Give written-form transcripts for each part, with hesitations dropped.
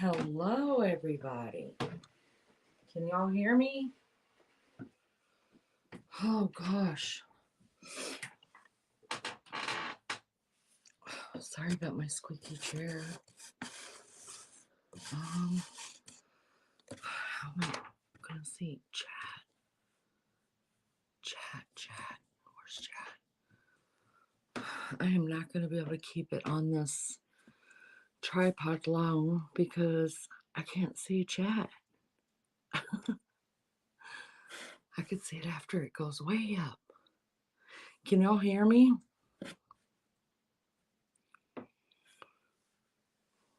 Hello, everybody. Can y'all hear me? Oh, gosh. Sorry about my squeaky chair. How am I going to see? Chat. Where's chat? I am not going to be able to keep it on this tripod long because I can't see chat. I could see it after it goes way up. Can y'all hear me?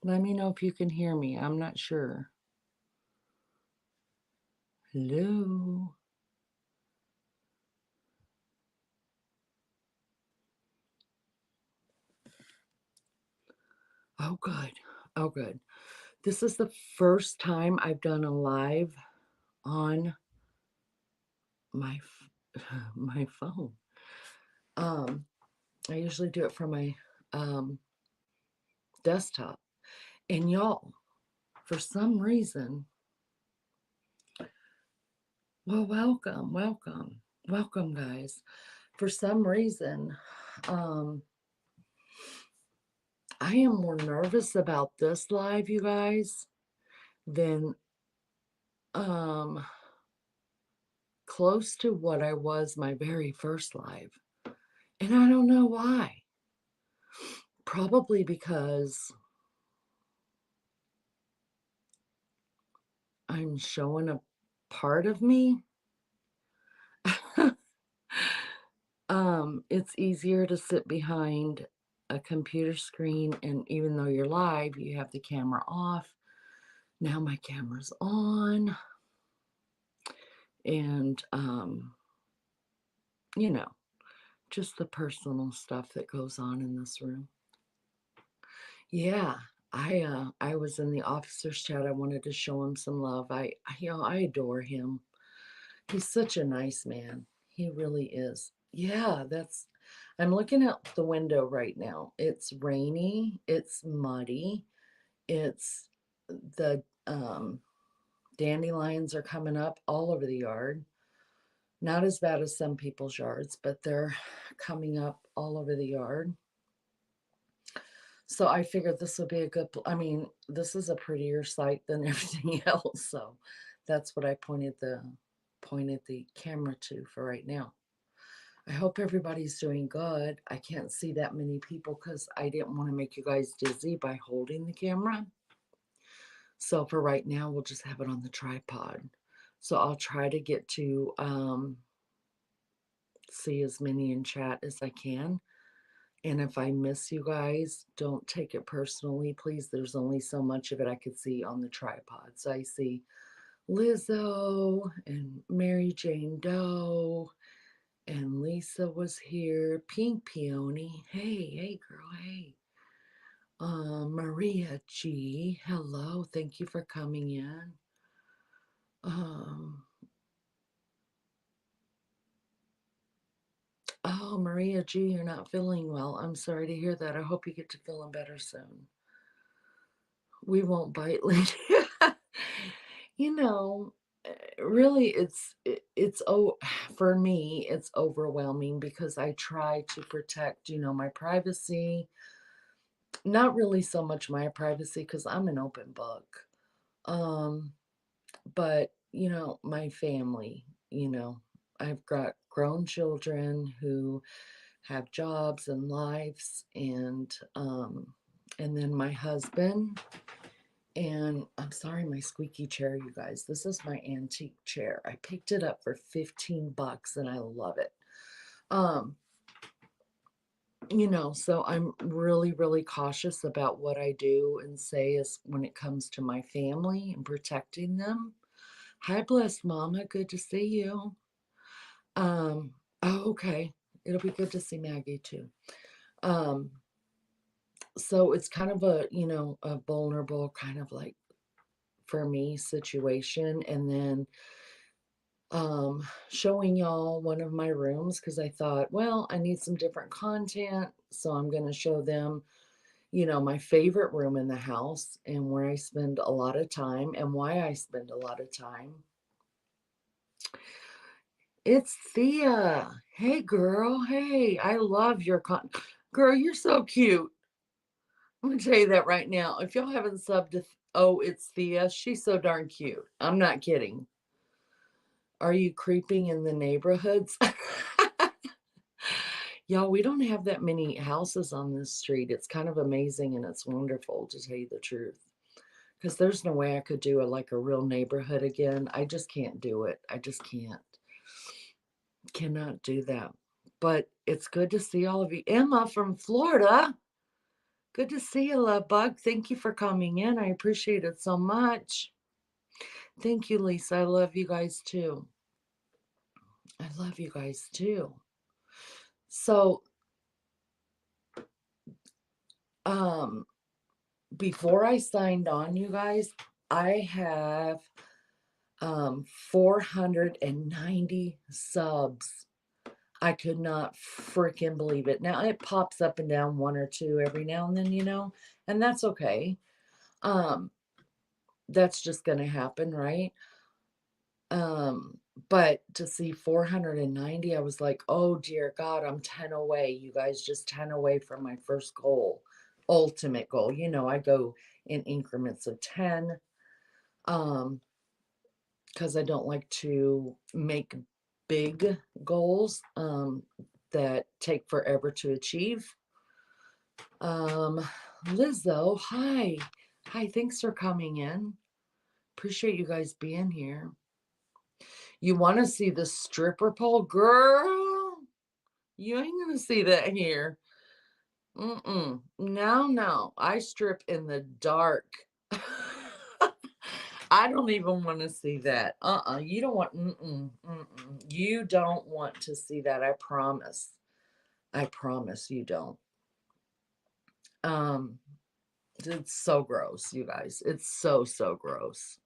Let me know if you can hear me. I'm not sure. Hello? Oh, good. Oh, good. This is the first time I've done a live on my my phone. I usually do it from my um, desktop, and y'all, for some reason, well, welcome, guys. For some reason, um, I am more nervous about this live, you guys, than um, close to what I was my very first live, and I don't know why. Probably because I'm showing a part of me. It's easier to sit behind a computer screen, and even though you're live, you have the camera off. Now my camera's on, and you know, just the personal stuff that goes on in this room. Yeah, I was in the officers chat. I wanted to show him some love. I adore him. He's such a nice man. He really is. Yeah, I'm looking out the window right now. It's rainy, it's muddy, it's the dandelions are coming up all over the yard. Not as bad as some people's yards, but they're coming up all over the yard. So I figured this would be a good, I mean, this is a prettier sight than everything else. So that's what I pointed the camera to for right now. I hope everybody's doing good. I can't see that many people because I didn't want to make you guys dizzy by holding the camera. So for right now, we'll just have it on the tripod. So I'll try to get to see as many in chat as I can. And if I miss you guys, don't take it personally, please. There's only so much of it I could see on the tripod. So I see Lizzo and Mary Jane Doe, and Lisa was here. Pink Peony. Hey, girl, hey. Maria G. Hello. Thank you for coming in. Um, oh, Maria G, you're not feeling well. I'm sorry to hear that. I hope you get to feeling better soon. We won't bite later. you know, really, for me, it's overwhelming because I try to protect, my privacy. Not really so much my privacy because I'm an open book. Um, but my family, I've got grown children who have jobs and lives, and then my husband. And I'm sorry, my squeaky chair, you guys. This is my antique chair. I picked it up for $15 and I love it. So I'm really, really cautious about what I do and say as when it comes to my family and protecting them. Hi, blessed mama. Good to see you. Oh, okay. It'll be good to see Maggie too. Um, so it's kind of a vulnerable kind of like for me situation. And then showing y'all one of my rooms because I thought, well, I need some different content. So I'm going to show them, my favorite room in the house and where I spend a lot of time and why I spend a lot of time. It's Thea. Hey, girl. Hey, I love your girl. You're so cute. I'm gonna tell you that right now. If y'all haven't subbed to, oh, it's Thea. She's so darn cute. I'm not kidding. Are you creeping in the neighborhoods? Y'all, we don't have that many houses on this street. It's kind of amazing and it's wonderful, to tell you the truth. Because there's no way I could do like a real neighborhood again. I just can't do it. I just can't. Cannot do that. But it's good to see all of you. Emma from Florida. Good to see you, love bug. Thank you for coming in. I appreciate it so much. Thank you, Lisa. I love you guys too. I love you guys too. So, um, before I signed on, you guys, I have 490 subs. I could not freaking believe it. Now it pops up and down one or two every now and then, and that's okay. Um, that's just gonna happen, right? Um, but to see 490, I was like, oh dear God, I'm 10 away. You guys, just 10 away from my first goal, ultimate goal. I go in increments of 10. Because I don't like to make big goals that take forever to achieve. Um, Lizzo, hi. Hi, thanks for coming in. Appreciate you guys being here. You want to see the stripper pole? Girl, you ain't going to see that here. No, no. I strip in the dark. I don't even want to see that. You don't want, You don't want to see that. I promise. I promise you don't. Um, it's so gross, you guys. It's so, so gross.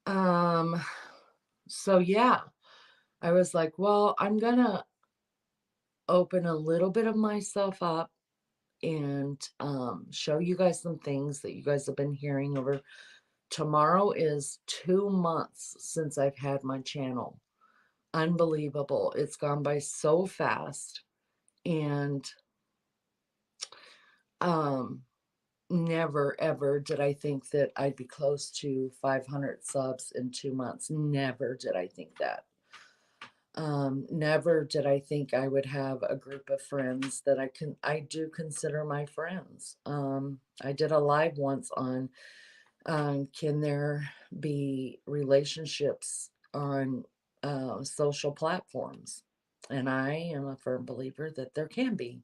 Um, so yeah, I was like, well, I'm gonna open a little bit of myself up and show you guys some things that you guys have been hearing over. Tomorrow is 2 months since I've had my channel. Unbelievable. It's gone by so fast. And um never ever did I think that I'd be close to 500 subs in 2 months. Never did I think that. Never did I think I would have a group of friends that I do consider my friends. I did a live once on can there be relationships on social platforms? And I am a firm believer that there can be.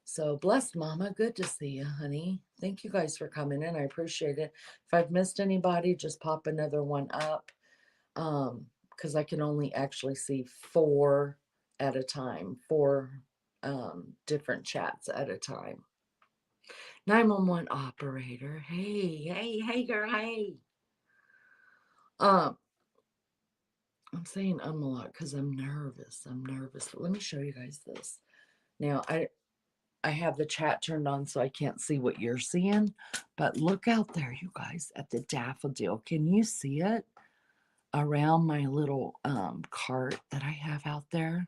So blessed, Mama. Good to see you, honey. Thank you guys for coming in. I appreciate it. If I've missed anybody, just pop another one up. Because I can only actually see four at a time, four different chats at a time. 911 operator. Hey, hey, hey, girl, hey. Um, I'm saying a lot because I'm nervous. I'm nervous. But let me show you guys this. Now, I have the chat turned on so I can't see what you're seeing, but look out there, you guys, at the daffodil. Can you see it around my little cart that I have out there?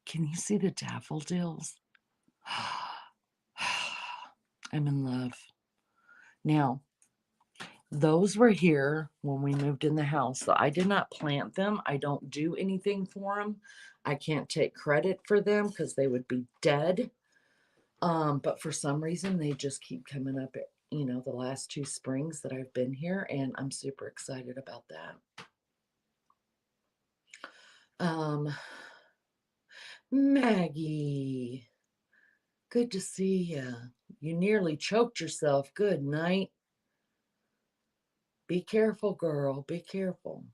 Can you see the daffodils? I'm in love. Now, those were here when we moved in the house. So I did not plant them. I don't do anything for them. I can't take credit for them because they would be dead. But for some reason, they just keep coming up at, the last 2 springs that I've been here, and I'm super excited about that. Maggie, good to see you. You nearly choked yourself. Good night. Be careful, girl. Be careful.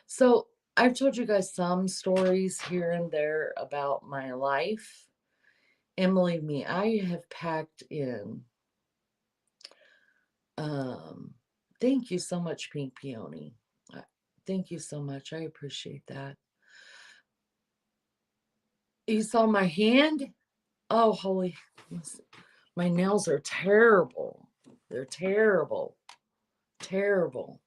So I've told you guys some stories here and there about my life. And believe me, I have packed in. Thank you so much, Pink Peony. Thank you so much. I appreciate that. You saw my hand? Oh, holy, my nails are terrible. They're terrible, terrible.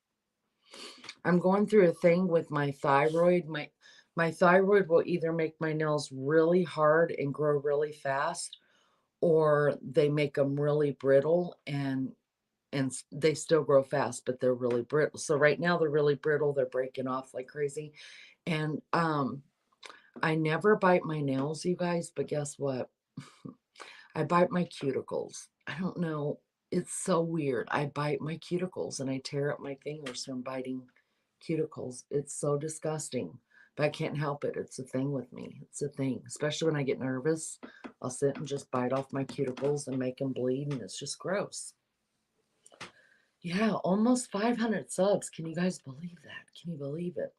I'm going through a thing with my thyroid. My thyroid will either make my nails really hard and grow really fast, or they make them really brittle and they still grow fast, but they're really brittle. So right now they're really brittle. They're breaking off like crazy. And I never bite my nails, you guys, but guess what? I bite my cuticles. I don't know. It's so weird. I bite my cuticles and I tear up my fingers from biting cuticles. It's so disgusting, but I can't help it. It's a thing with me. It's a thing, especially when I get nervous. I'll sit and just bite off my cuticles and make them bleed, and it's just gross. Yeah, almost 500 subs. Can you guys believe that? Can you believe it?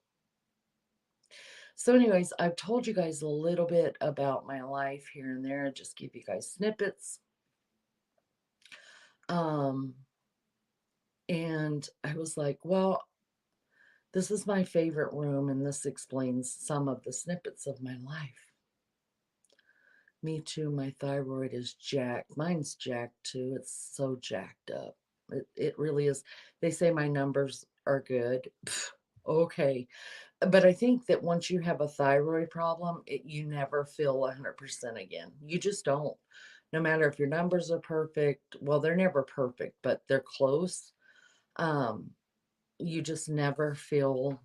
So, anyways, I've told you guys a little bit about my life here and there, just give you guys snippets. Um, and I was like, well, this is my favorite room, and this explains some of the snippets of my life. Me too, my thyroid is jacked. Mine's jacked too. It's so jacked up. It really is. They say my numbers are good. Pfft, okay. But I think that once you have a thyroid problem, you never feel 100% again. You just don't. No matter if your numbers are perfect, well, they're never perfect, but they're close. Um, you just never feel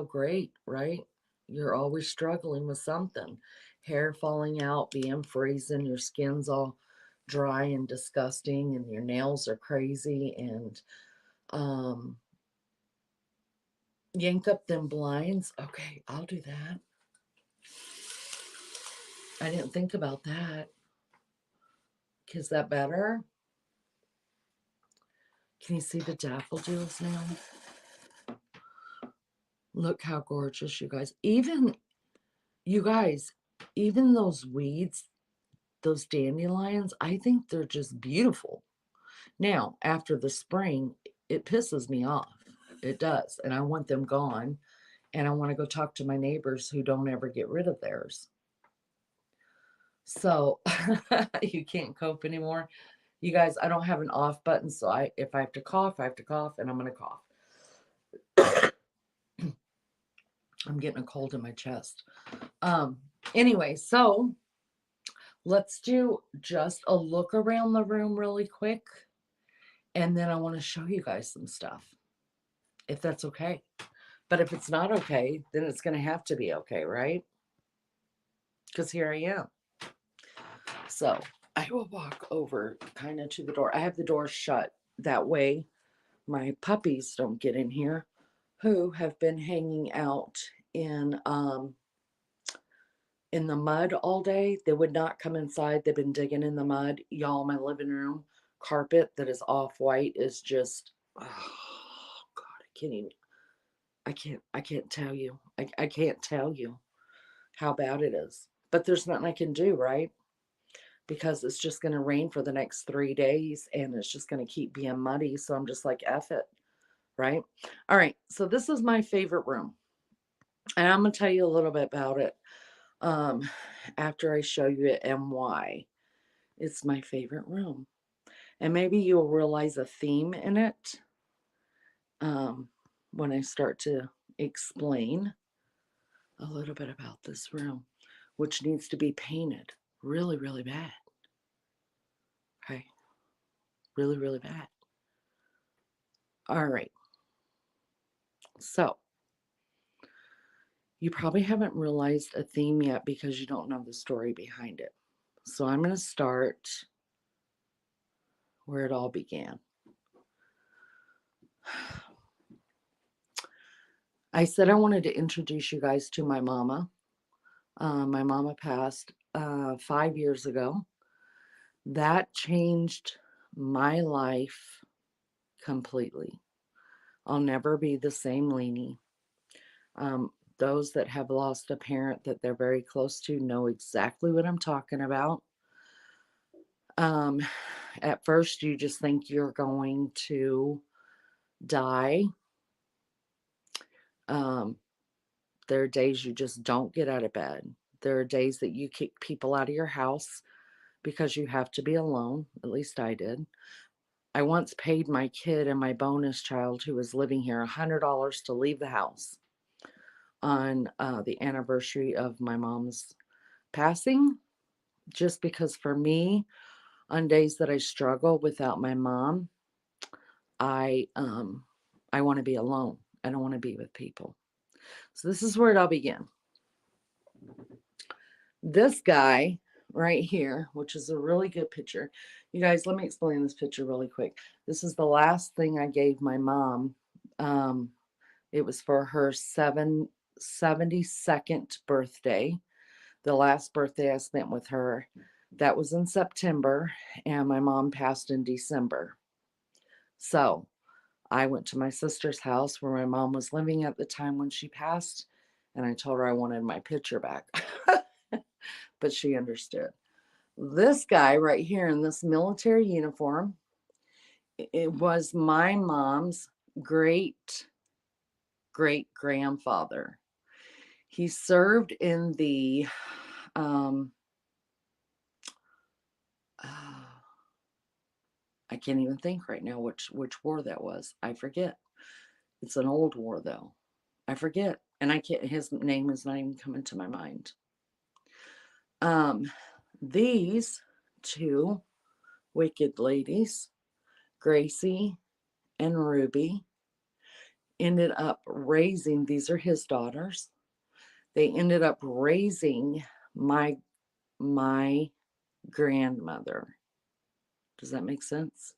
great, right? You're always struggling with something. Hair falling out, being freezing, your skin's all dry and disgusting, and your nails are crazy. And um, yank up them blinds. Okay, I'll do that. I didn't think about that. Is that better? Can you see the daffodils now? Look how gorgeous, you guys. You guys, even those weeds, those dandelions, I think they're just beautiful. Now, after the spring, it pisses me off. It does. And I want them gone. And I want to go talk to my neighbors who don't ever get rid of theirs. So you can't cope anymore. You guys, I don't have an off button. So if I have to cough, I have to cough, and I'm going to cough. I'm getting a cold in my chest. Um, anyway, so let's do just a look around the room really quick. And then I want to show you guys some stuff, if that's okay. But if it's not okay, then it's going to have to be okay, right? Because here I am. So I will walk over kind of to the door. I have the door shut. That way my puppies don't get in here, who have been hanging out in the mud all day. They would not come inside. They've been digging in the mud. Y'all, my living room carpet that is off white is just, oh God, I can't tell you. I can't tell you how bad it is. But there's nothing I can do, right? Because it's just going to rain for the next 3 days and it's just going to keep being muddy. So I'm just like, F it, right? All right. So this is my favorite room. And I'm going to tell you a little bit about it um, after I show you it and why. It's my favorite room. And maybe you'll realize a theme in it um, when I start to explain a little bit about this room, which needs to be painted really, really bad. Okay. Really, really bad. All right. So you probably haven't realized a theme yet because you don't know the story behind it. So I'm going to start where it all began. I said I wanted to introduce you guys to my mama. My mama passed 5 years ago. That changed my life completely. I'll never be the same Lene. Those that have lost a parent that they're very close to know exactly what I'm talking about. Um, at first, you just think you're going to die. Um, there are days you just don't get out of bed. There are days that you kick people out of your house because you have to be alone. At least I did. I once paid my kid and my bonus child who was living here $100 to leave the house on the anniversary of my mom's passing, just because for me, on days that I struggle without my mom, I um I want to be alone. I don't want to be with people. So this is where I'll begin. This guy right here, which is a really good picture. You guys, let me explain this picture really quick. This is the last thing I gave my mom. Um, it was for her 72nd birthday. The last birthday I spent with her. That was in September, and my mom passed in December. So I went to my sister's house where my mom was living at the time when she passed, and I told her I wanted my picture back. But she understood. This guy right here in this military uniform, it was my mom's great great grandfather. He served in the um uh, I can't even think right now which war that was. I forget. It's an old war though. I forget. And I can't, his name is not even coming to my mind. Um these two wicked ladies, Gracie and Ruby, ended up raising, these are his daughters. They ended up raising my my grandmother. Does that make sense?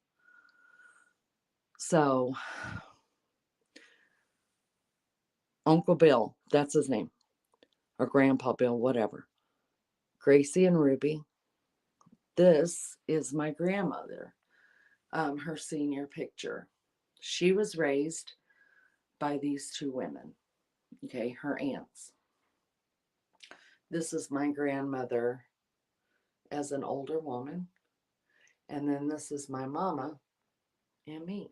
So, Uncle Bill, that's his name, or Grandpa Bill, whatever. Gracie and Ruby. This is my grandmother, her senior picture. She was raised by these two women, okay, her aunts. This is my grandmother as an older woman, and then this is my mama and me.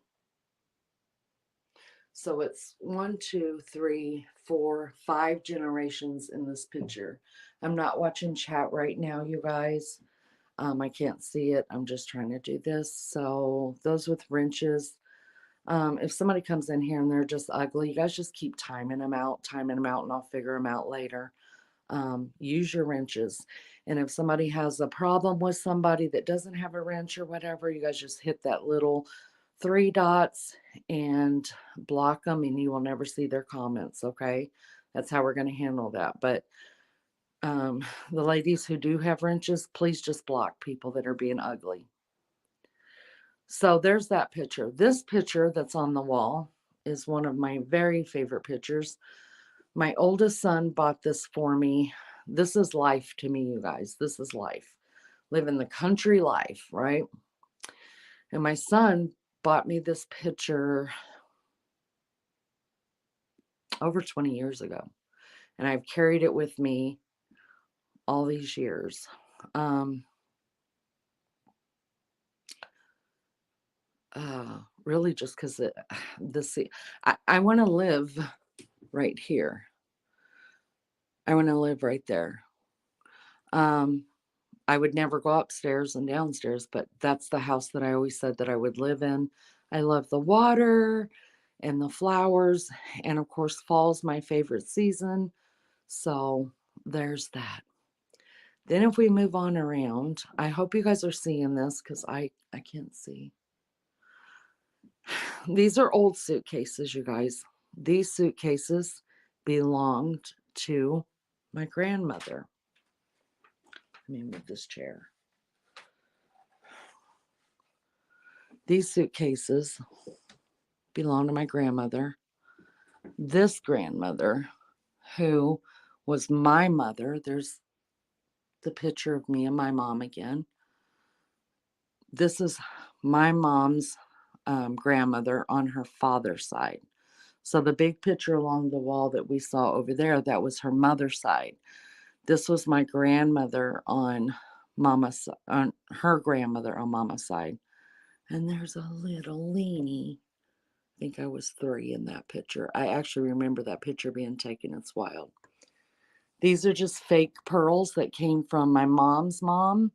So it's one, two, three, four, five generations in this picture. I'm not watching chat right now, you guys. I can't see it. I'm just trying to do this. So those with wrenches, if somebody comes in here and they're just ugly, you guys just keep timing them out, and I'll figure them out later. Use your wrenches. And if somebody has a problem with somebody that doesn't have a wrench or whatever, you guys just hit that little three dots and block them, and you will never see their comments. Okay. That's how we're going to handle that. But the ladies who do have wrenches, please just block people that are being ugly. So there's that picture. This picture that's on the wall is one of my very favorite pictures. My oldest son bought this for me. This is life to me, you guys. This is life. Living the country life, right? And my son bought me this picture over 20 years ago. And I've carried it with me all these years. Um, really, just because this, I want to live right here. I want to live right there. Um, I would never go upstairs and downstairs, but that's the house that I always said that I would live in. I love the water and the flowers, and of course, fall's my favorite season. So there's that. Then if we move on around, I hope you guys are seeing this because I can't see. These are old suitcases, you guys. These suitcases belonged to my grandmother. Let me move this chair. These suitcases belong to my grandmother. This grandmother, who was my mother, there's the picture of me and my mom again. This is my mom's grandmother on her father's side. So the big picture along the wall that we saw over there, that was her mother's side. This was my grandmother on her grandmother on mama's side. And there's a little Lene. I think I was 3 in that picture. I actually remember that picture being taken. It's wild. These are just fake pearls that came from my mom's mom.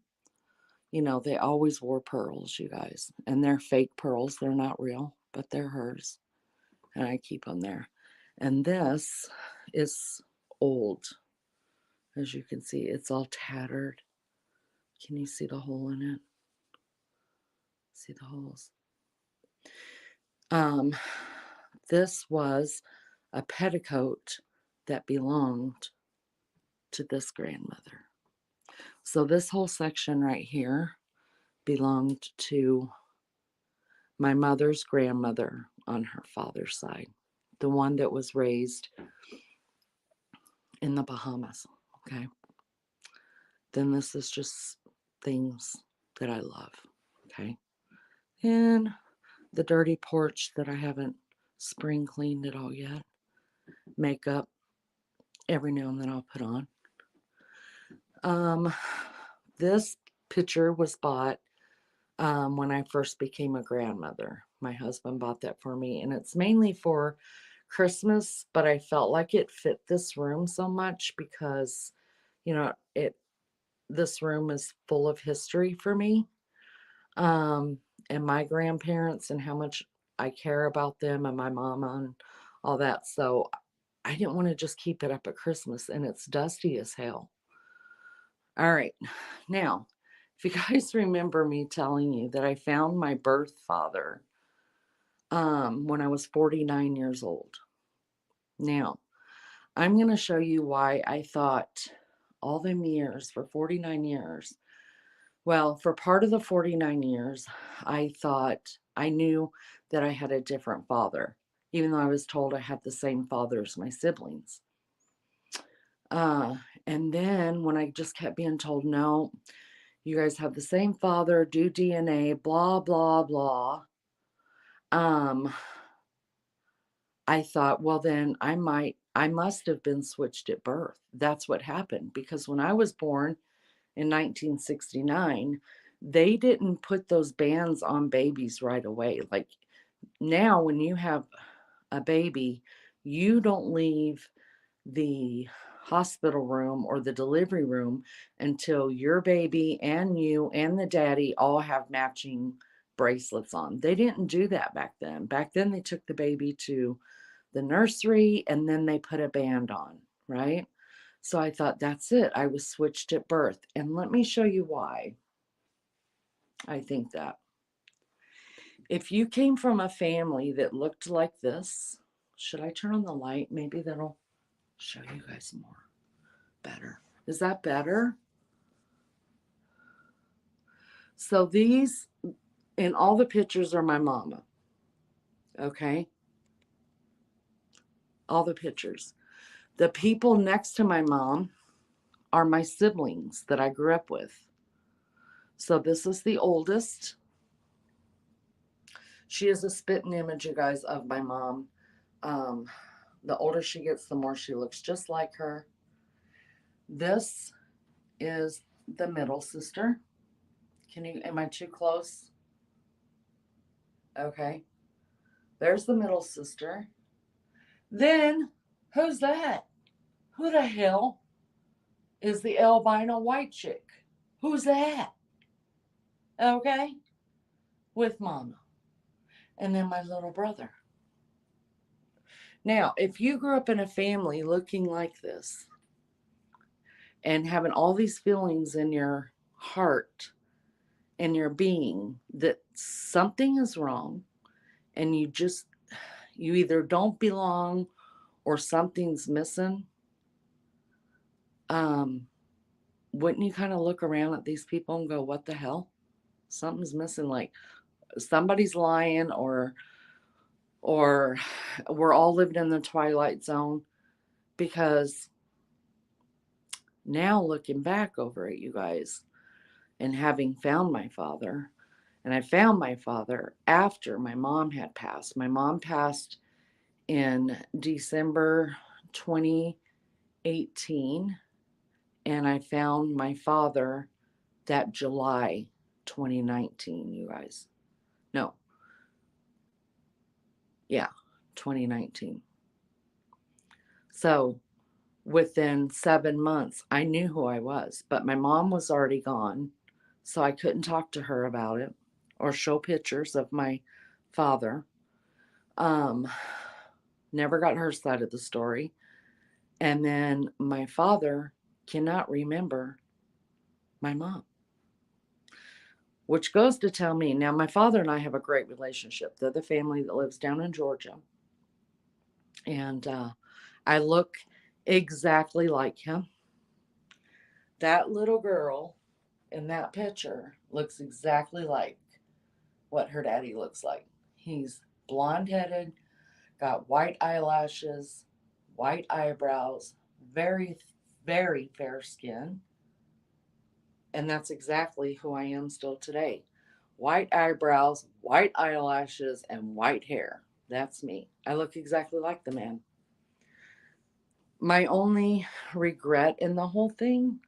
You know, they always wore pearls, you guys. And they're fake pearls. They're not real, but they're hers. And I keep them there. And this is old. As you can see, it's all tattered. Can you see the hole in it? See the holes? Um, this was a petticoat that belonged to this grandmother. So this whole section right here belonged to my mother's grandmother on her father's side, the one that was raised in the Bahamas. Okay. Then this is just things that I love. Okay. And the dirty porch that I haven't spring cleaned at all yet. Makeup every now and then I'll put on. Um, this picture was bought when I first became a grandmother. My husband bought that for me, and it's mainly for Christmas, but I felt like it fit this room so much because, you know, this room is full of history for me. Um, and my grandparents and how much I care about them and my mama and all that. So I didn't want to just keep it up at Christmas, and it's dusty as hell. All right. Now, if you guys remember me telling you that I found my birth father when I was 49 years old. Now, I'm going to show you why I thought all them years, for 49 years, well, for part of the 49 years, I thought I knew that I had a different father, even though I was told I had the same father as my siblings. Uh, and then when I just kept being told, no, you guys have the same father, do DNA, blah, blah, blah. Um, I thought, well, then I must have been switched at birth. That's what happened because when I was born in 1969, they didn't put those bands on babies right away. Like now, when you have a baby, you don't leave the hospital room or the delivery room until your baby and you and the daddy all have matching bracelets on. They didn't do that back then. Back then, they took the baby to the nursery and then they put a band on, right? So I thought, that's it. I was switched at birth. And let me show you why I think that. If you came from a family that looked like this, should I turn on the light? Maybe that'll show you guys more better. Is that better? So these, in all the pictures, are my mama. Okay? All the pictures. The people next to my mom are my siblings that I grew up with. So this is the oldest. She is a spitting image, you guys, of my mom. Um, the older she gets, the more she looks just like her. This is the middle sister. Am I too close? Okay. There's the middle sister. Then, who's that? Who the hell is the albino white chick? Who's that? Okay. With mama. And then my little brother. Now, if you grew up in a family looking like this and having all these feelings in your heart and your being that something is wrong and you either don't belong or something's missing, um, wouldn't you kind of look around at these people and go, what the hell? Something's missing. Like somebody's lying or we're all living in the twilight zone because now looking back over it, you guys, and having found my father, and I found my father after my mom had passed. My mom passed in December 2018, and I found my father that July 2019, you guys. No, yeah, 2019. So within 7 months, I knew who I was, but my mom was already gone. So I couldn't talk to her about it or show pictures of my father. Um, Never got her side of the story. And then my father cannot remember my mom, which goes to tell me now my father and I have a great relationship. They're the family that lives down in Georgia. And I look exactly like him. That little girl in that picture looks exactly like what her daddy looks like. He's blonde headed, got white eyelashes, white eyebrows, very, very fair skin. And that's exactly who I am still today. White eyebrows, white eyelashes, and white hair. That's me. I look exactly like the man. My only regret in the whole thing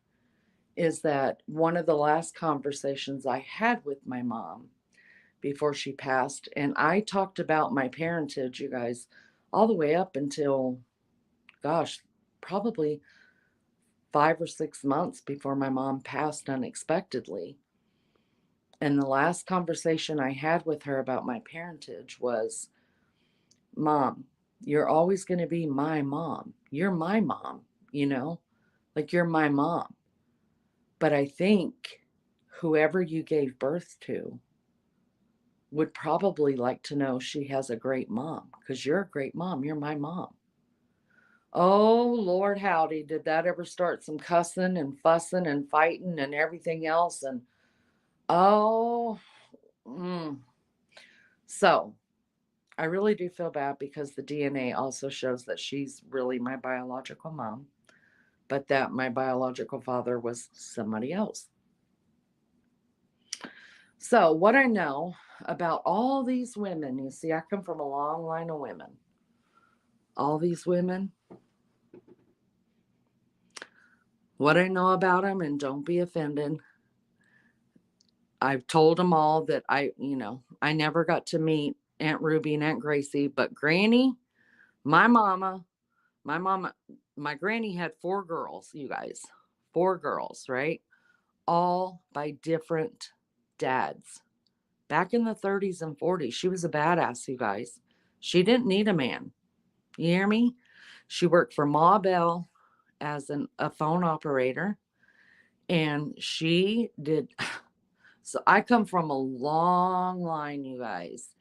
is that one of the last conversations I had with my mom before she passed, and I talked about my parentage, you guys, all the way up until, gosh, probably 5 or 6 months before my mom passed unexpectedly. And the last conversation I had with her about my parentage was, Mom, you're always going to be my mom. You're my mom, you know, like you're my mom. But I think whoever you gave birth to would probably like to know she has a great mom because you're a great mom. You're my mom. Oh, Lord howdy, did that ever start some cussing and fussing and fighting and everything else? And oh, mm. So I really do feel bad because the DNA also shows that she's really my biological mom, but that my biological father was somebody else. So, what I know about all these women, you see, I come from a long line of women. All these women, what I know about them, and don't be offended, I've told them all that I never got to meet Aunt Ruby and Aunt Gracie, but Granny, my mama, my mama, my granny had 4 girls, you guys, 4 girls, right? All by different dads. Back in the 30s and 40s, she was a badass, you guys. She didn't need a man. You hear me? She worked for Ma Bell as a phone operator, and she did. So I come from a long line, you guys,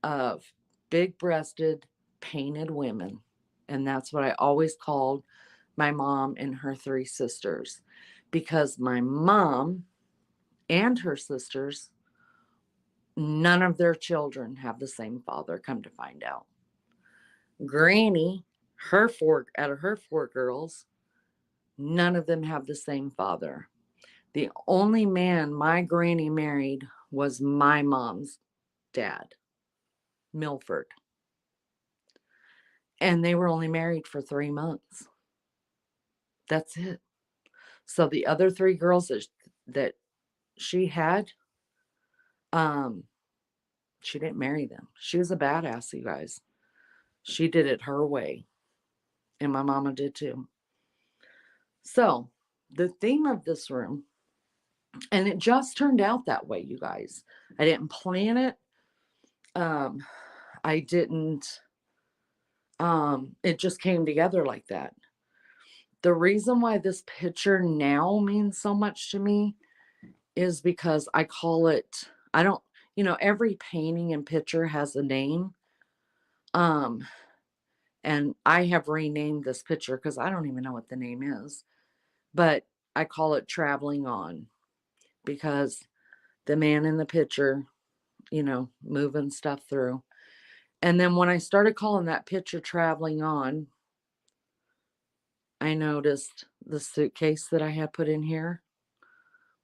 of big breasted, painted women. And that's what I always called my mom and her 3 sisters because my mom and her sisters, none of their children have the same father, come to find out. Granny, her 4 girls, none of them have the same father. The only man my granny married was my mom's dad, Milford. And they were only married for 3 months. That's it. So the other 3 girls that she had, um, she didn't marry them. She was a badass, you guys. She did it her way. And my mama did too. So the theme of this room, and it just turned out that way, you guys. I didn't plan it. Um, I didn't, it just came together like that. The reason why this picture now means so much to me is because I call it, I don't, every painting and picture has a name. Um, and I have renamed this picture because I don't even know what the name is, but I call it Traveling On because the man in the picture, moving stuff through. And then when I started calling that picture Traveling On, I noticed the suitcase that I had put in here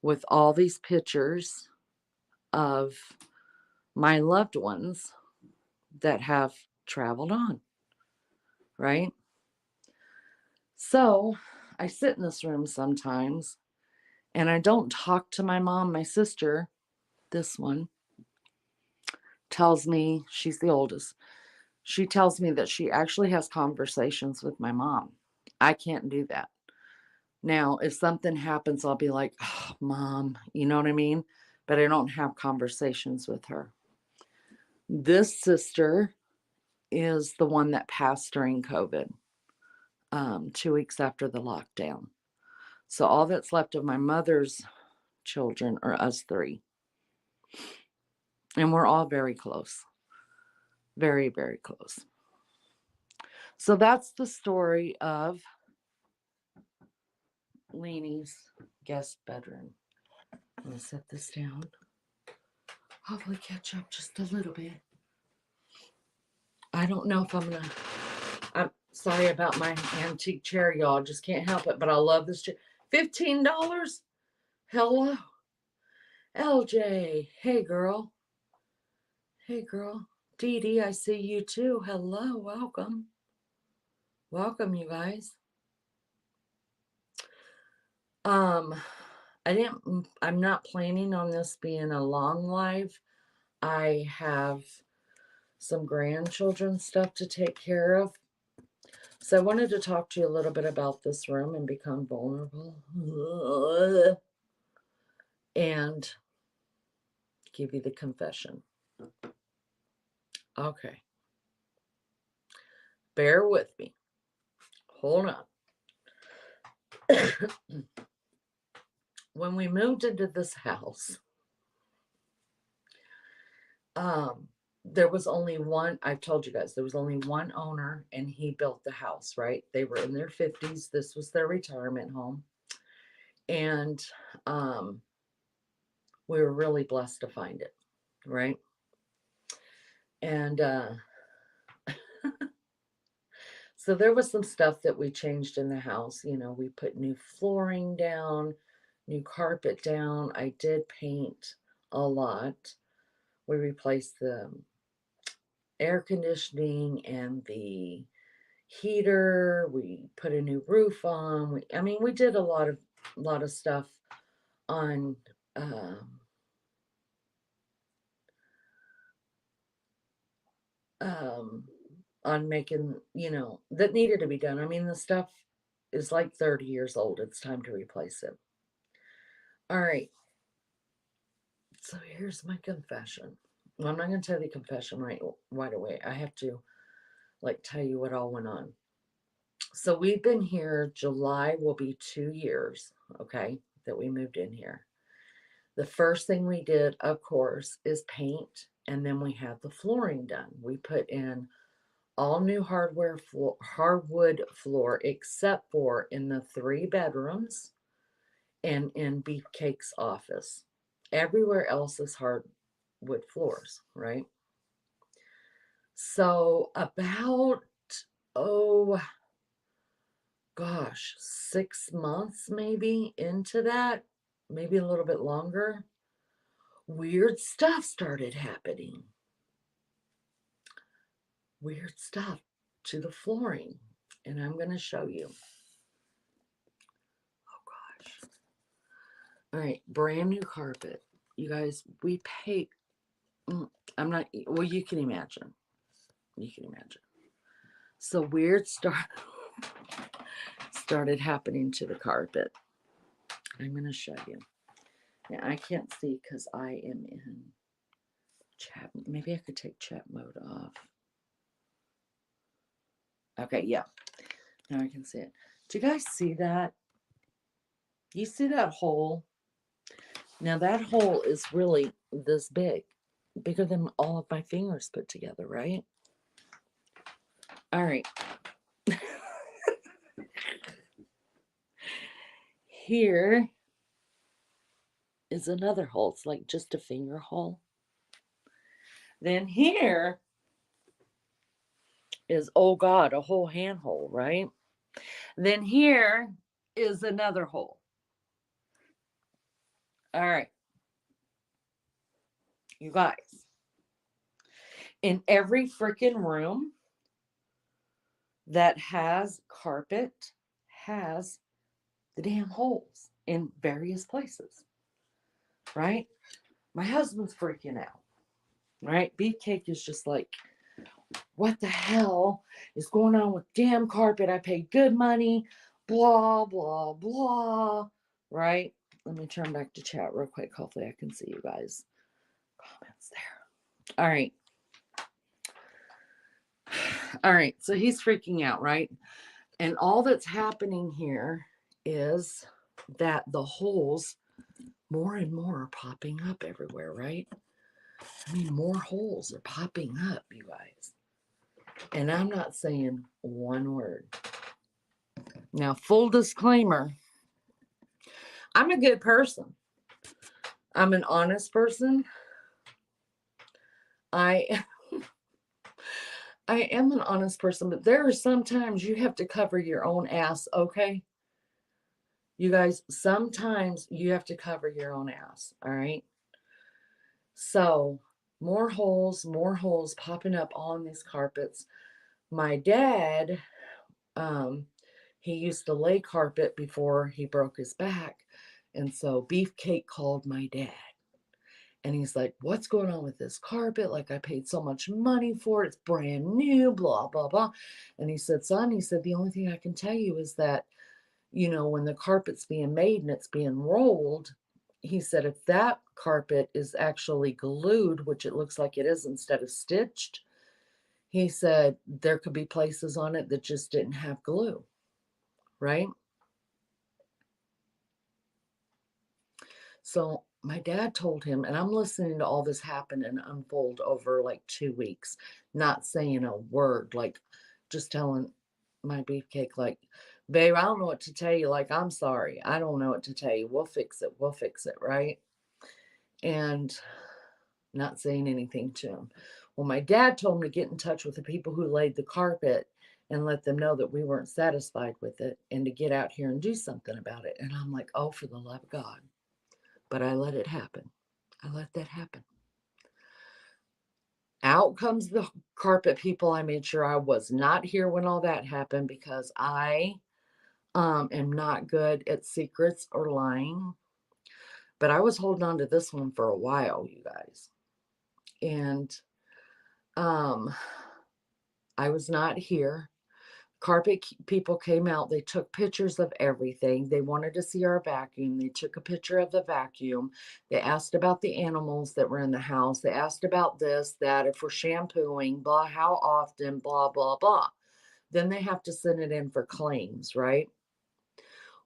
with all these pictures of my loved ones that have traveled on, right? So I sit in this room sometimes and I don't talk to my mom. My sister, this one, tells me, she's the oldest, she tells me that she actually has conversations with my mom. I can't do that. Now, if something happens, I'll be like, oh, Mom, you know what I mean? But I don't have conversations with her. This sister is the one that passed during COVID, 2 weeks after the lockdown. So all that's left of my mother's children are us three. And we're all very close. Very, very close. So that's the story of Lene's guest bedroom. I'm going to set this down. Hopefully catch up just a little bit. I don't know if I'm going to... I'm sorry about my antique chair, y'all. Just can't help it, but I love this chair. $15? Hello. LJ. Hey, girl. Hey, girl. Dee Dee, I see you too. Hello. Welcome. Welcome, you guys. I'm not planning on this being a long live. I have some grandchildren stuff to take care of. So I wanted to talk to you a little bit about this room and become vulnerable. And give you the confession. Okay. Bear with me. Hold on. When we moved into this house, there was only one, I've told you guys, there was only one owner and he built the house, right? They were in their 50s. This was their retirement home. And we were really blessed to find it, right? And so there was some stuff that we changed in the house. You know, we put new flooring down, new carpet down. I did paint a lot. We replaced the air conditioning and the heater. We put a new roof on. We did a lot of stuff on um, on making, that needed to be done. The stuff is like 30 years old. It's time to replace it. All right. So here's my confession. Well, I'm not going to tell you the confession right away. I have to tell you what all went on. So we've been here. July will be 2 years, okay, that we moved in here. The first thing we did, of course, is paint, and then we had the flooring done. We put in all new hardwood floor, except for in the 3 bedrooms and in Beefcake's office. Everywhere else is hardwood floors, right? So about, oh gosh, 6 months maybe into that, maybe a little bit longer, weird stuff started happening. Weird stuff to the flooring. And I'm going to show you. Oh gosh. All right, brand new carpet. You guys, we pay. I'm not, well, you can imagine. You can imagine. So weird started happening to the carpet. I'm going to show you. Now, I can't see because I am in chat. Maybe I could take chat mode off. Okay, yeah. Now I can see it. Do you guys see that? You see that hole? Now that hole is really this big, bigger than all of my fingers put together, right? All right. Here is another hole. It's like just a finger hole. Then here is, oh God, a whole hand hole, right? Then here is another hole. All right. You guys, in every freaking room that has carpet has the damn holes in various places, right? My husband's freaking out, right? Beefcake is just like, what the hell is going on with damn carpet? I paid good money, blah, blah, blah. Right? Let me turn back to chat real quick. Hopefully I can see you guys. Comments there. All right. All right. So he's freaking out, right? And all that's happening here is that the holes, more and more, are popping up everywhere, right? I mean, more holes are popping up, you guys. And I'm not saying one word. Now, full disclaimer, I'm a good person. I'm an honest person. I I am an honest person, but there are sometimes you have to cover your own ass, okay? You guys, sometimes you have to cover your own ass, all right? So, more holes popping up on these carpets. My dad, um, he used to lay carpet before he broke his back. And so Beefcake called my dad. And he's like, what's going on with this carpet? Like, I paid so much money for it. It's brand new, blah, blah, blah. And he said, son, he said, the only thing I can tell you is that, you know, when the carpet's being made and it's being rolled, he said, if that carpet is actually glued, which it looks like it is instead of stitched, he said, there could be places on it that just didn't have glue, right? So my dad told him, and I'm listening to all this happen and unfold over like 2 weeks, not saying a word, like just telling my beefcake, like, babe, I don't know what to tell you. Like, I'm sorry. I don't know what to tell you. We'll fix it. We'll fix it. Right. And not saying anything to him. Well, my dad told him to get in touch with the people who laid the carpet and let them know that we weren't satisfied with it and to get out here and do something about it. And I'm like, oh, for the love of God. But I let it happen. I let that happen. Out comes the carpet people. I made sure I was not here when all that happened because I am not good at secrets or lying. But I was holding on to this one for a while, you guys. And um, I was not here. Carpet people came out. They took pictures of everything. They wanted to see our vacuum. They took a picture of the vacuum. They asked about the animals that were in the house. They asked about this, that, if we're shampooing, blah, how often, blah, blah, blah. Then they have to send it in for claims, right?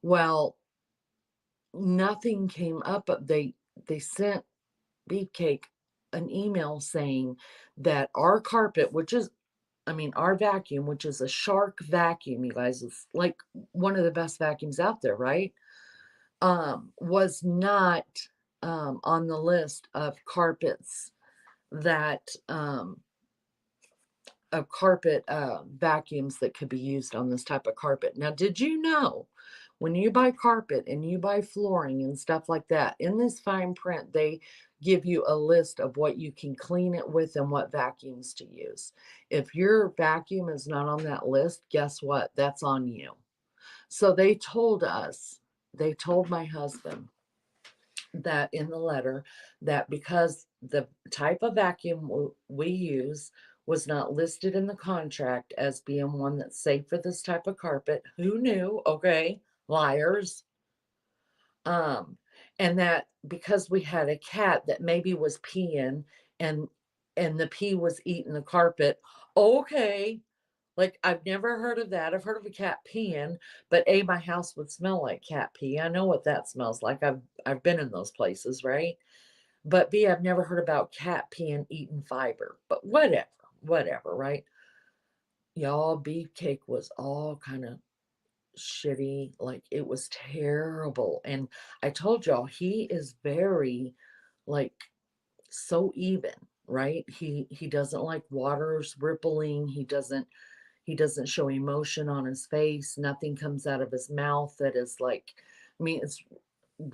Well, nothing came up. But they sent Beefcake an email saying that our carpet, which is, I mean, our vacuum, which is a Shark vacuum, you guys, it's like one of the best vacuums out there, right? Was not on the list of carpets that of carpet vacuums that could be used on this type of carpet. Now, did you know when you buy carpet and you buy flooring and stuff like that, in this fine print, they give you a list of what you can clean it with and what vacuums to use. If your vacuum is not on that list, guess what? That's on you. So they told my husband that in the letter that because the type of vacuum we use was not listed in the contract as being one that's safe for this type of carpet. Who knew? Okay, liars. Um, and that because we had a cat that maybe was peeing and the pee was eating the carpet. Okay, like I've never heard of that. I've heard of a cat peeing, but my house would smell like cat pee. I know what that smells like. I've been in those places, right? But B, I've never heard about cat peeing eating fiber. But whatever, right? Y'all, beefcake was all kind of shitty. Like it was terrible. And I told y'all he is very like so even, right? He doesn't like waters rippling. He doesn't show emotion on his face. Nothing comes out of his mouth that is like, I mean, it's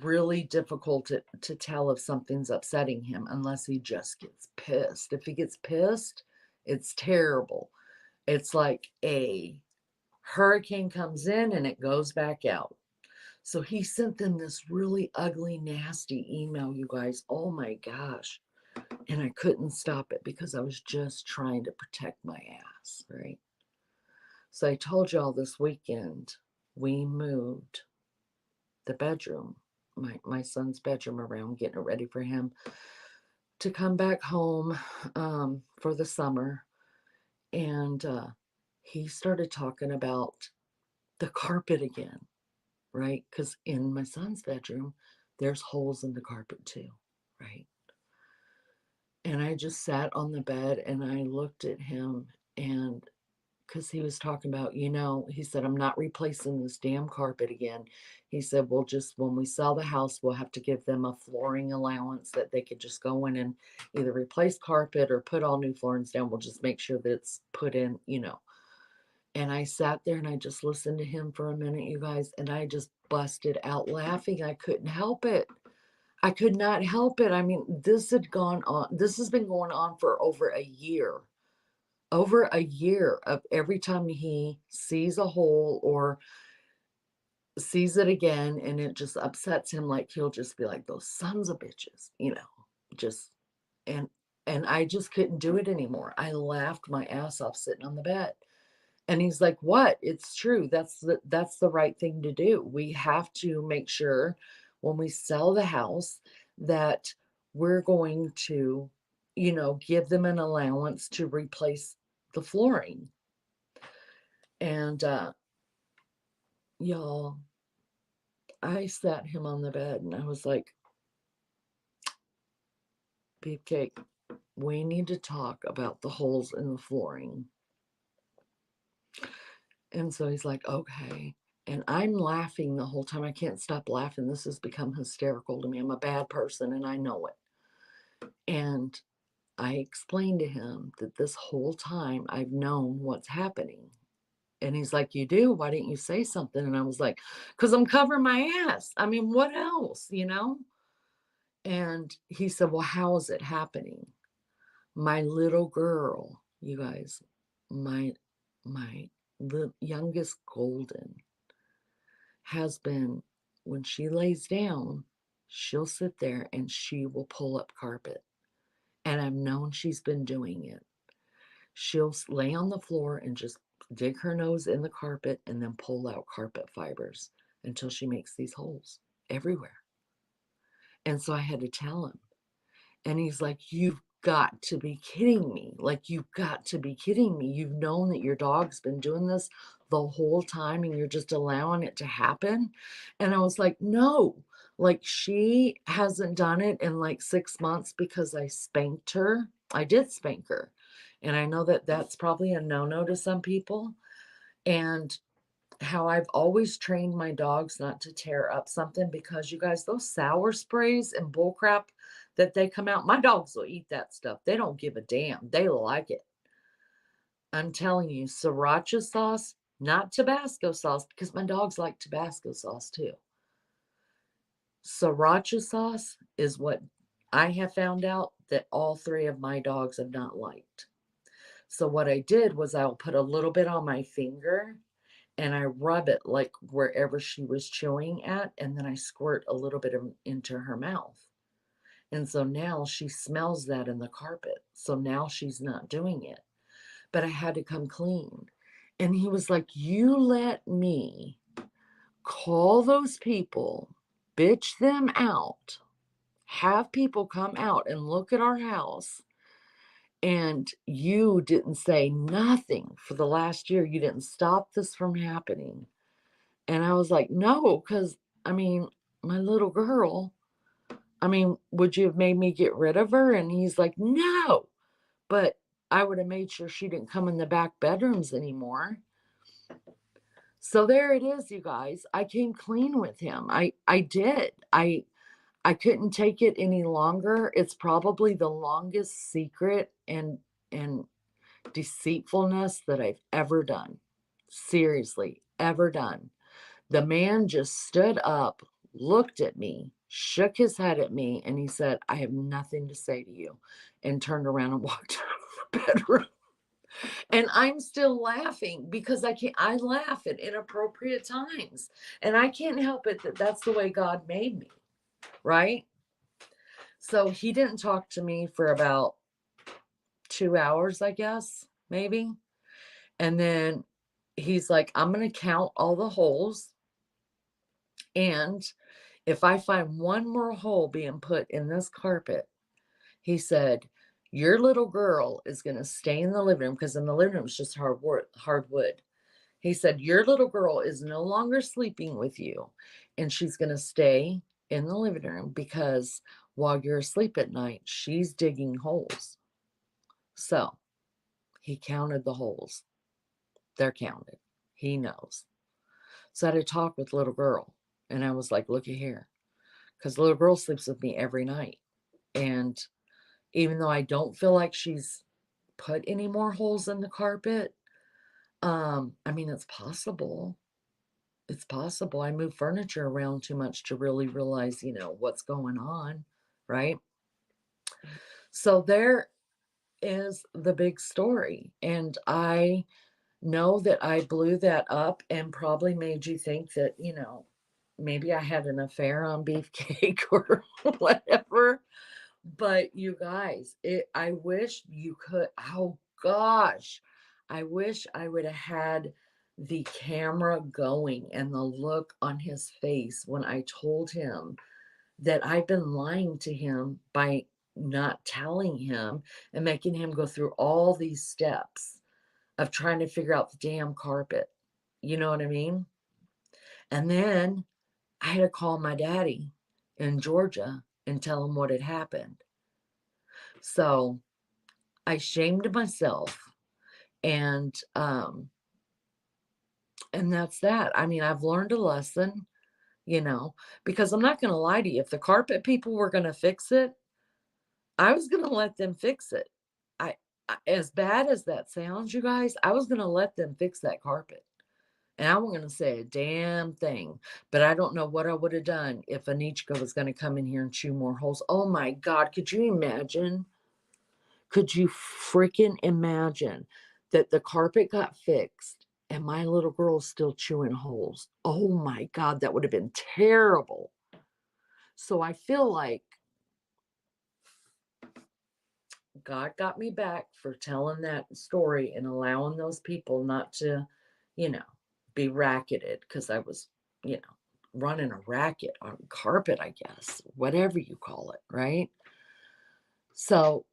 really difficult to tell if something's upsetting him unless he just gets pissed. If he gets pissed, it's terrible. It's like a hurricane comes in and it goes back out. So he sent them this really ugly, nasty email, you guys. Oh my gosh. And I couldn't stop it because I was just trying to protect my ass, right? So I told y'all this weekend we moved the bedroom, my son's bedroom around, getting it ready for him to come back home for the summer. And he started talking about the carpet again, right? Because in my son's bedroom, there's holes in the carpet too, right? And I just sat on the bed and I looked at him, and because he was talking about, he said, I'm not replacing this damn carpet again. He said, we'll just, when we sell the house, we'll have to give them a flooring allowance that they could just go in and either replace carpet or put all new floorings down. We'll just make sure that it's put in. And I sat there and I just listened to him for a minute, you guys, and I just busted out laughing. I couldn't help it. I could not help it. I mean, this had gone on, this has been going on for over a year of every time he sees a hole or sees it again and it just upsets him, like he'll just be like, those sons of bitches, just and I just couldn't do it anymore. I laughed my ass off sitting on the bed. And he's like, what? It's true. That's the right thing to do. We have to make sure when we sell the house that we're going to, give them an allowance to replace the flooring. And y'all, I sat him on the bed and I was like, Beefcake, we need to talk about the holes in the flooring. And so he's like, okay. And I'm laughing the whole time. I can't stop laughing. This has become hysterical to me. I'm a bad person and I know it. And I explained to him that this whole time I've known what's happening. And he's like, you do? Why didn't you say something? And I was like, because I'm covering my ass. I mean, what else? And he said, well, how is it happening? My little girl, you guys, my youngest Golden has been, when she lays down, she'll sit there and she will pull up carpet. And I've known she's been doing it. She'll lay on the floor and just dig her nose in the carpet and then pull out carpet fibers until she makes these holes everywhere. And so I had to tell him. And he's like, you've got to be kidding me. Like, you've got to be kidding me. You've known that your dog's been doing this the whole time and you're just allowing it to happen. And I was like, no, like, she hasn't done it in like 6 months because I spanked her. I did spank her. And I know that that's probably a no-no to some people. And how I've always trained my dogs not to tear up something, because you guys, those sour sprays and bullcrap that they come out, my dogs will eat that stuff. They don't give a damn. They like it. I'm telling you, sriracha sauce, not Tabasco sauce, because my dogs like Tabasco sauce too. Sriracha sauce is what I have found out that all three of my dogs have not liked. So what I did was I'll put a little bit on my finger and I rub it like wherever she was chewing at, and then I squirt a little bit into her mouth. And so now she smells that in the carpet. So now she's not doing it. But I had to come clean. And he was like, you let me call those people, bitch them out, have people come out and look at our house, and you didn't say nothing for the last year. You didn't stop this from happening. And I was like, no, because I mean, my little girl, I mean, would you have made me get rid of her? And he's like, no, but I would have made sure she didn't come in the back bedrooms anymore. So there it is, you guys. I came clean with him. I did. I couldn't take it any longer. It's probably the longest secret and deceitfulness that I've ever done. Seriously, ever done. The man just stood up, looked at me, shook his head at me, and he said, I have nothing to say to you, and turned around and walked out of the bedroom. And I'm still laughing because I laugh at inappropriate times. And I can't help it that that's the way God made me, right? So he didn't talk to me for about 2 hours, I guess, maybe. And then he's like, I'm going to count all the holes. And if I find one more hole being put in this carpet, he said, your little girl is going to stay in the living room, because in the living room it's just hardwood. He said, your little girl is no longer sleeping with you, and she's going to stay in the living room because while you're asleep at night, she's digging holes. So he counted the holes. They're counted. He knows. So I had a talk with little girl, and I was like, look at here. Because little girl sleeps with me every night. And even though I don't feel like she's put any more holes in the carpet, I mean, it's possible. It's possible. I move furniture around too much to really realize, what's going on, right? So there is the big story. And I know that I blew that up and probably made you think that, maybe I had an affair on Beefcake or whatever. But you guys, I wish you could, oh gosh, I wish I would have had the camera going and the look on his face when I told him that I've been lying to him by not telling him and making him go through all these steps of trying to figure out the damn carpet. You know what I mean? And then I had to call my daddy in Georgia and tell him what had happened. So I shamed myself, and that's that. I mean, I've learned a lesson, you know, because I'm not going to lie to you. If the carpet people were going to fix it, I was going to let them fix it. As bad as that sounds, you guys, I was going to let them fix that carpet. And I wasn't going to say a damn thing. But I don't know what I would have done if Anichka was going to come in here and chew more holes. Oh my God, could you imagine? Could you freaking imagine that the carpet got fixed and my little girl's still chewing holes? Oh my God, that would have been terrible. So I feel like God got me back for telling that story and allowing those people not to, you know, be racketed, because I was, running a racket on carpet, I guess, whatever you call it, right? So,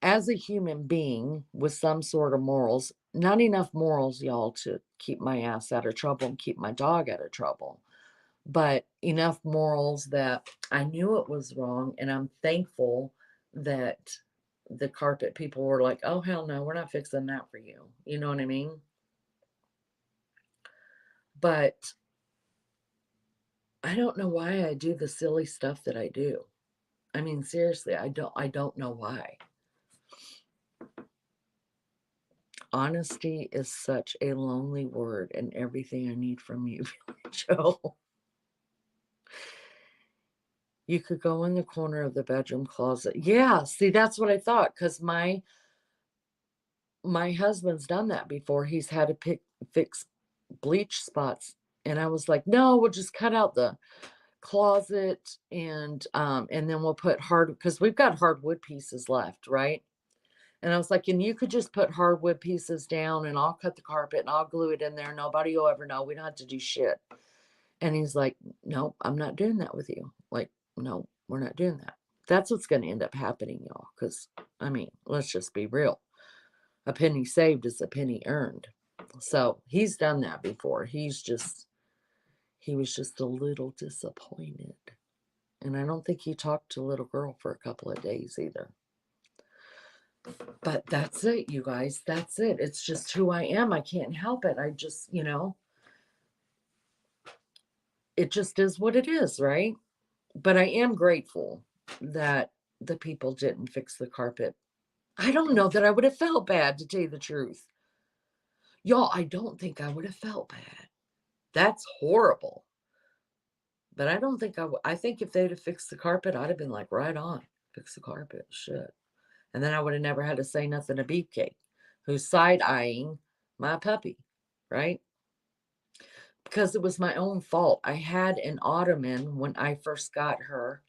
as a human being with some sort of morals, not enough morals, y'all, to keep my ass out of trouble and keep my dog out of trouble, but enough morals that I knew it was wrong. And I'm thankful that the carpet people were like, oh, hell no, we're not fixing that for you. You know what I mean? But I don't know why I do the silly stuff that I do. I mean, seriously, I don't know why. Honesty is such a lonely word, and everything I need from you, Joe. You could go in the corner of the bedroom closet. Yeah, see, that's what I thought, because my husband's done that before. He's had to fix bleach spots, and I was like, no, we'll just cut out the closet, and then we'll put because we've got hardwood pieces left, right? And I was like, and you could just put hardwood pieces down, and I'll cut the carpet and I'll glue it in there. Nobody will ever know. We don't have to do shit. And he's like, no, I'm not doing that with you. Like, no, we're not doing that. That's what's going to end up happening, y'all. Because, I mean, let's just be real. A penny saved is a penny earned. So he's done that before. He was just a little disappointed. And I don't think he talked to little girl for a couple of days either. But that's it, you guys. That's it. It's just who I am. I can't help it. I just, it just is what it is, right? But I am grateful that the people didn't fix the carpet. I don't know that I would have felt bad, to tell you the truth. Y'all, I don't think I would have felt bad. That's horrible. But I don't think I think if they'd have fixed the carpet, I'd have been like, right on, fix the carpet, shit. And then I would have never had to say nothing to Beefcake, who's side eyeing my puppy, right? Because it was my own fault. I had an ottoman when I first got her,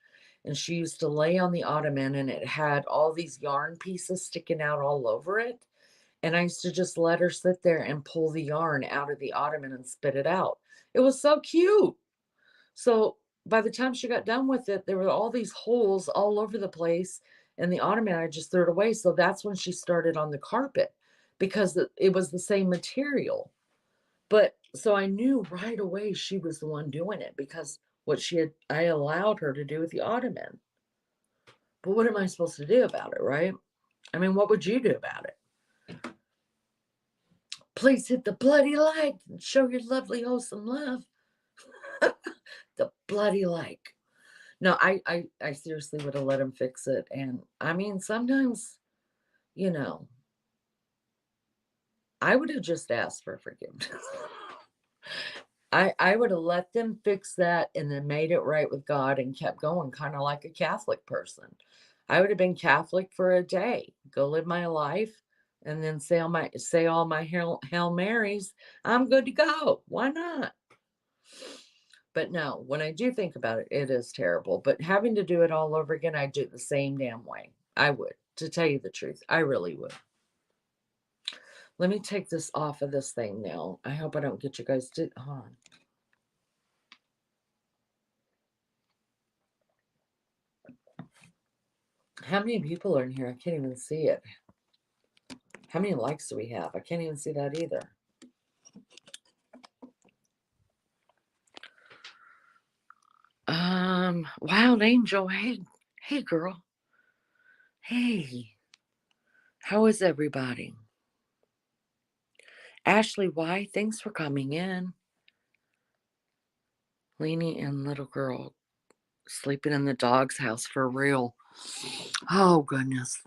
and she used to lay on the ottoman, and it had all these yarn pieces sticking out all over it. And I used to just let her sit there and pull the yarn out of the ottoman and spit it out. It was so cute. So by the time she got done with it, there were all these holes all over the place. And the ottoman, I just threw it away. So that's when she started on the carpet, because it was the same material. But so I knew right away she was the one doing it, because I allowed her to do with the ottoman. But what am I supposed to do about it, right? I mean, what would you do about it? Please hit the bloody like and show your lovely, wholesome love. The bloody like. No, I seriously would have let him fix it. And I mean, sometimes, you know, I would have just asked for forgiveness. I would have let them fix that and then made it right with God and kept going, kind of like a Catholic person. I would have been Catholic for a day, go live my life, and then say all my Hail Marys. I'm good to go. Why not? But no, when I do think about it, it is terrible. But having to do it all over again, I'd do it the same damn way. I would, to tell you the truth. I really would. Let me take this off of this thing now. I hope I don't get you guys to hold on. How many people are in here? I can't even see it. How many likes do we have? I can't even see that either. Wild Angel. Hey, girl. Hey, how is everybody? Ashley Y, thanks for coming in. Lene and little girl sleeping in the dog's house for real. Oh, goodness.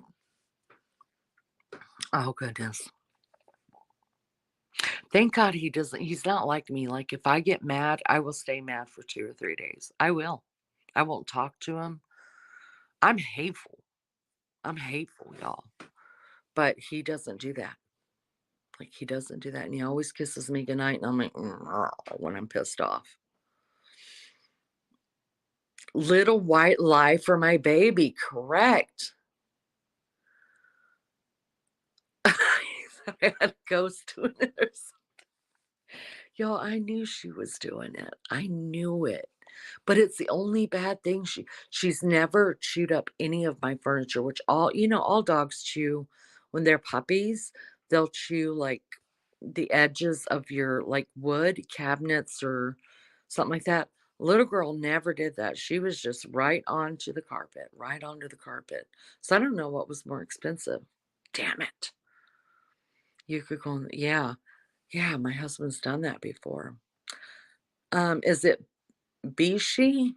Oh, goodness. Thank God he doesn't. He's not like me. Like, if I get mad, I will stay mad for 2 or 3 days. I will. I won't talk to him. I'm hateful. I'm hateful, y'all. But he doesn't do that. Like, he doesn't do that. And he always kisses me goodnight. And I'm like, when I'm pissed off. Little white lie for my baby. Correct. I had a ghost doing it or something. Y'all, I knew she was doing it. I knew it. But it's the only bad thing. She's never chewed up any of my furniture, which all dogs chew when they're puppies. They'll chew like the edges of your like wood cabinets or something like that. Little girl never did that. She was just right onto the carpet, right onto the carpet. So I don't know what was more expensive. Damn it. You could go, yeah. Yeah, my husband's done that before. Is it Bishi?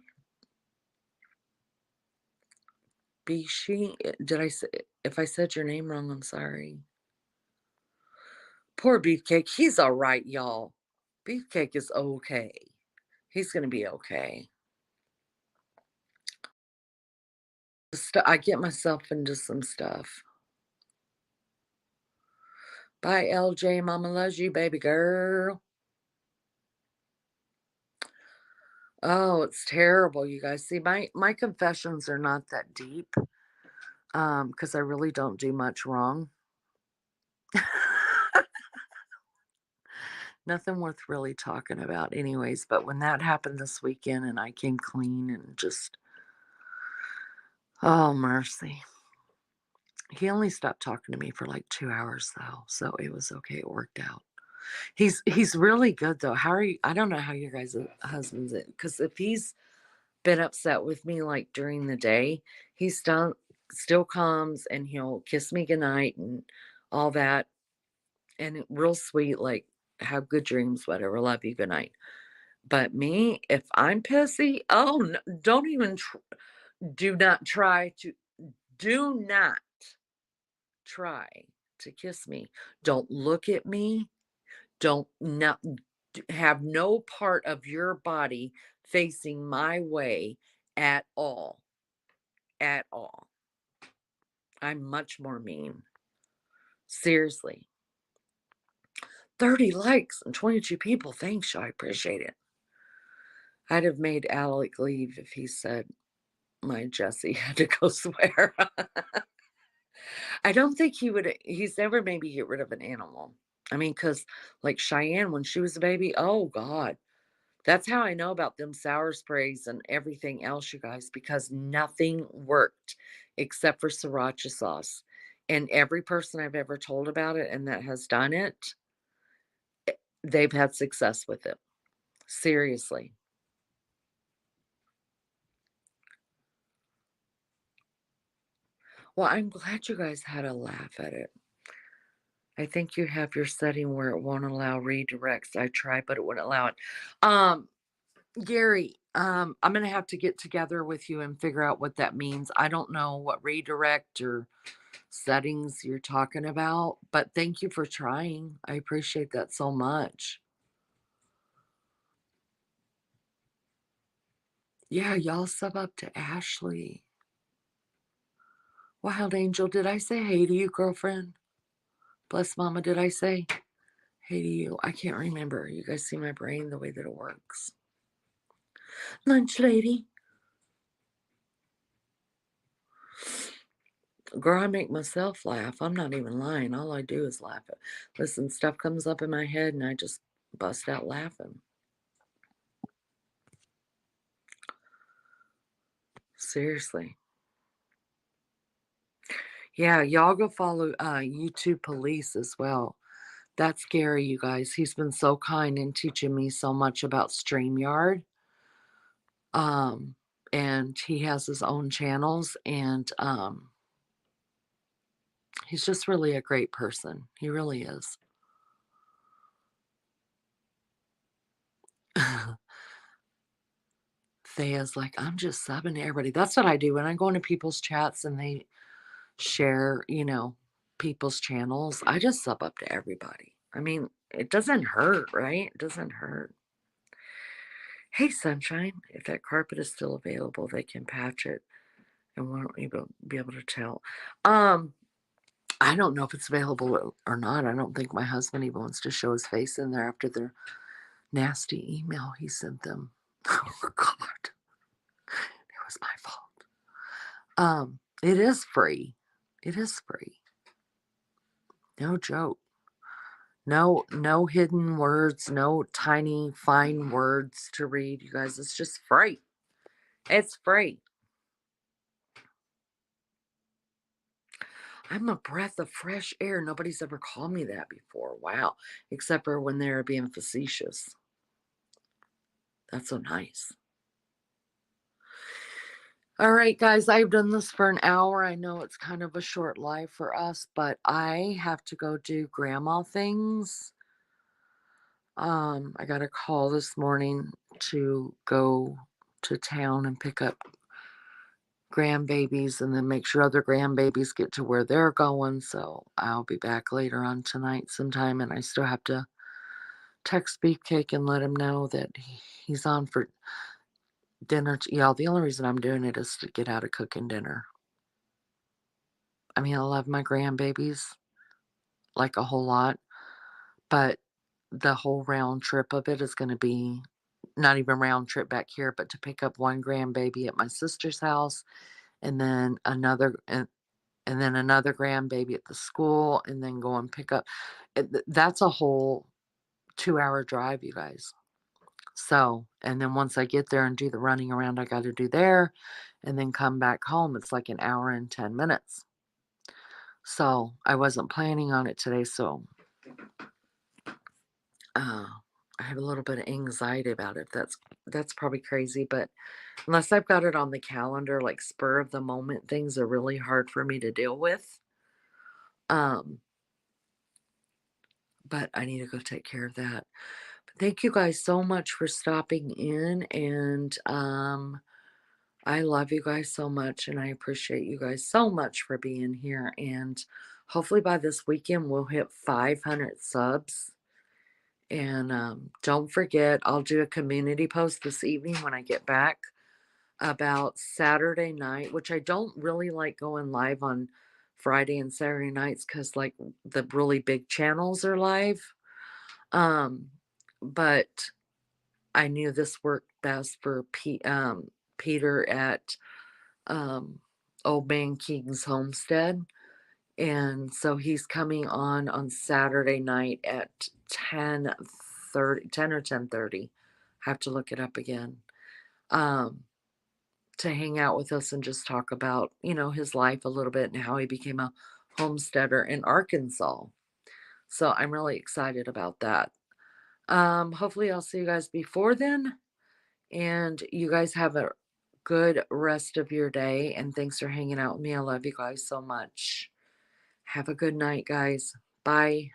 Bishi? Did I say, if I said your name wrong, I'm sorry. Poor Beefcake. He's all right, y'all. Beefcake is okay. He's going to be okay. I get myself into some stuff. Bye, LJ. Mama loves you, baby girl. Oh, it's terrible, you guys. See, my confessions are not that deep, because I really don't do much wrong. Nothing worth really talking about, anyways. But when that happened this weekend, and I came clean and just, oh mercy. He only stopped talking to me for like 2 hours though, so it was okay. It worked out. He's really good though. How are you? I don't know how your guys' husbands, because if he's been upset with me like during the day, he still comes and he'll kiss me goodnight and all that, and real sweet, like, have good dreams, whatever, love you, good night. But me, if I'm pissy, oh no, don't even do not try to do not try to kiss me. Don't look at me. Don't not have no part of your body facing my way at all. At all. I'm much more mean. Seriously. 30 likes and 22 people. Thanks, I appreciate it. I'd have made Alec leave if he said my Jesse had to go swear. I don't think he's never made me get rid of an animal. I mean, cause like Cheyenne, when she was a baby, oh god. That's how I know about them sour sprays and everything else, you guys, because nothing worked except for sriracha sauce. And every person I've ever told about it and that has done it, they've had success with it. Seriously. Well, I'm glad you guys had a laugh at it. I think you have your setting where it won't allow redirects. I tried, but it wouldn't allow it. Um, Gary, I'm gonna have to get together with you and figure out what that means. I don't know what redirect or settings you're talking about, but thank you for trying. I appreciate that so much. Yeah, y'all sub up to Ashley. Wild Angel, did I say hey to you, girlfriend? Bless Mama, did I say hey to you? I can't remember. You guys see my brain the way that it works. Lunch lady. Girl, I make myself laugh. I'm not even lying. All I do is laugh. Listen, stuff comes up in my head and I just bust out laughing. Seriously. Yeah, y'all go follow YouTube Police as well. That's scary, you guys. He's been so kind in teaching me so much about StreamYard. Um, and he has his own channels and he's just really a great person. He really is. Thea's like, I'm just subbing to everybody. That's what I do when I go into people's chats and they share, people's channels. I just sub up to everybody. I mean, it doesn't hurt, right? It doesn't hurt. Hey, sunshine, if that carpet is still available, they can patch it and won't be able to tell. Um, I don't know if it's available or not. I don't think my husband even wants to show his face in there after their nasty email he sent them. Oh God, it was my fault. It is free. It is free. No joke. No hidden words, no tiny fine words to read, you guys. It's just free. It's free. I'm a breath of fresh air. Nobody's ever called me that before. Wow. Except for when they're being facetious. That's so nice. All right, guys, I've done this for an hour. I know it's kind of a short live for us, but I have to go do grandma things. I got a call this morning to go to town and pick up grandbabies and then make sure other grandbabies get to where they're going. So I'll be back later on tonight sometime, and I still have to text Beefcake and let him know that he's on for dinner. Yeah, the only reason I'm doing it is to get out of cooking dinner. I mean, I love my grandbabies like a whole lot, but the whole round trip of it is going to be not even round trip back here, but to pick up one grandbaby at my sister's house and then and then another grandbaby at the school and then go and pick up. That's a whole 2-hour drive, you guys. So, and then once I get there and do the running around I got to do there and then come back home, it's like an hour and 10 minutes. So I wasn't planning on it today. So uh, I have a little bit of anxiety about it. That's probably crazy, but unless I've got it on the calendar, like spur of the moment, things are really hard for me to deal with. Um, but I need to go take care of that. But thank you guys so much for stopping in, and I love you guys so much, and I appreciate you guys so much for being here. And hopefully by this weekend we'll hit 500 subs. And don't forget, I'll do a community post this evening when I get back about Saturday night, which I don't really like going live on Friday and Saturday nights because like the really big channels are live. Um, but I knew this worked best for Peter at um, Old Man King's homestead. And so he's coming on Saturday night at 10:30, 10 or 10:30. Have to look it up again. Um, to hang out with us and just talk about, his life a little bit and how he became a homesteader in Arkansas. So I'm really excited about that. Hopefully I'll see you guys before then, and you guys have a good rest of your day, and thanks for hanging out with me. I love you guys so much. Have a good night, guys. Bye.